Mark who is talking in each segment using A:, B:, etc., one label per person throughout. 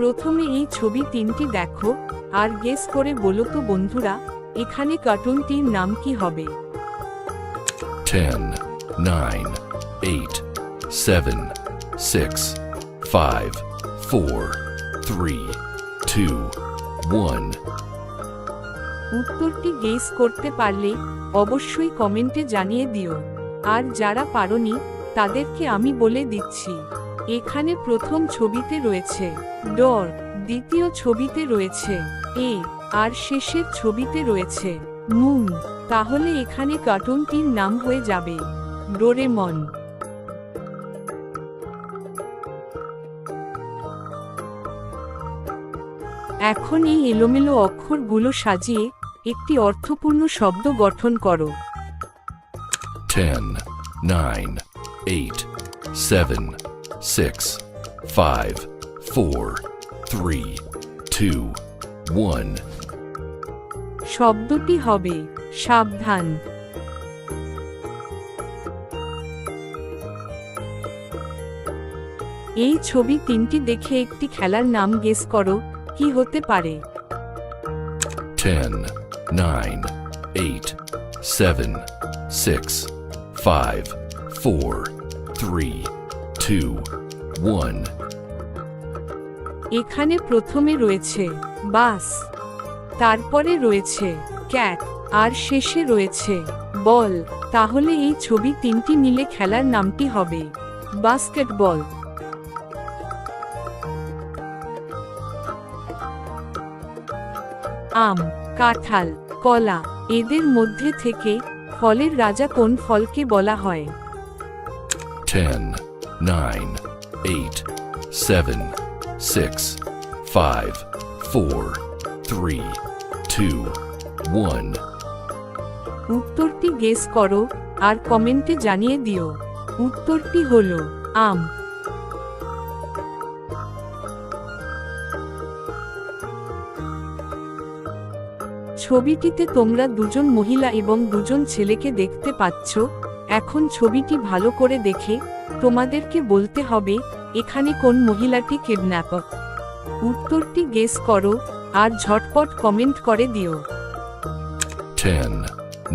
A: প্রথমে এই ছবি তিনটি দেখো আর গেস করে বলো তো বন্ধুরা এখানে কার্টুনটির নাম কি হবে।
B: 10, 9, 8, 7, 6, 5, 4, 3, 2, 1.
A: উত্তরটি গেস করতে পারলে অবশ্যই কমেন্টে জানিয়ে দিও। আর যারা পারোনি তাদেরকে আমি বলে দিচ্ছি, এখানে প্রথম ছবিতে রয়েছে ডোর, দ্বিতীয় ছবিতে রয়েছে এ, আর শেষের ছবিতে রয়েছে মুন। তাহলে এখানে কার্টুনটির নাম হয়ে যাবে ডোরেমন। এখন এই এলোমেলো অক্ষরগুলো সাজিয়ে একটি অর্থপূর্ণ শব্দ গঠন করো।
B: 10, 9, 8, 7, 6, 5, 4, 3, 2, 1.
A: শব্দটি হবে সাবধান। এই ছবি তিনটি দেখে একটি খেলার নাম গেস করো, কি হতে পারে।
B: 10, 9, 8, 7, 6, 5, 4, 3, 2, 1.
A: এখানে প্রথমে রয়েছে বাস, তারপরে রয়েছে ক্যাট, আর শেষে রয়েছে বল। তাহলে এই ছবি তিনটি মিলে খেলার নামটি হবে বাস্কেটবল। আম, কাঁঠাল, কলা, এদের মধ্যে থেকে ফলের রাজা কোন ফলকে বলা হয়।
B: 10, 9, 8, 7, 6, 5, 4, 3, 2, 1.
A: উত্তরটি গেস করো আর কমেন্টে জানিয়ে দিও। উত্তরটি হলো আম। ছবিটিতে তোমরা দুজন মহিলা এবং দুজন ছেলেকে দেখতে পাচ্ছ। এখন ছবিটি ভালো করে দেখে তোমাদেরকে বলতে হবে এখানে কোন মহিলাটি কিডন্যাপার। উত্তরটি গেস করো আর ঝটপট কমেন্ট করে দিও।
B: 10,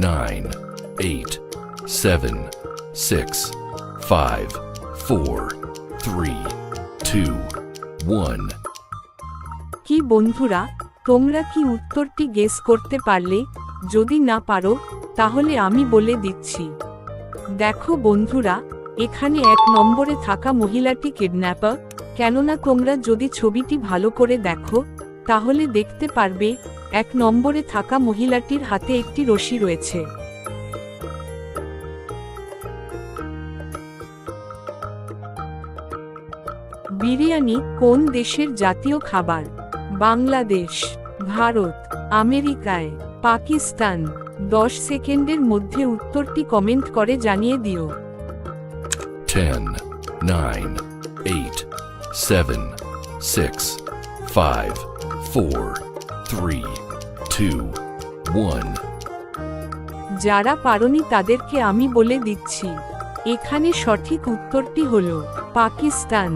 B: 9, 8, 7, 6, 5, 4, 3, 2, 1.
A: কি বন্ধুরা, তোমরা কি উত্তরটি গেস করতে পারলে? যদি না পারো তাহলে আমি বলে দিচ্ছি। দেখো বন্ধুরা, এখানে 1 নম্বরে থাকা মহিলাটি কিডন্যাপার। কেননা তোমরা যদি ছবিটি ভালো করে দেখো তাহলে দেখতে পারবে 1 নম্বরে থাকা মহিলাটির হাতে একটি রশি রয়েছে। বিরিয়ানি কোন দেশের জাতীয় খাবার? বাংলাদেশ, ভারত, আমেরিকায়, পাকিস্তান। 10 সেকেন্ডের মধ্যে উত্তরটি কমেন্ট করে জানিয়ে দিও।
B: 10, 9, 8, 7, 6, 5, 4, 3, 2, 1.
A: যারা পারোনি তাদেরকে আমি বলে দিচ্ছি, এখানে সঠিক উত্তরটি হলো পাকিস্তান।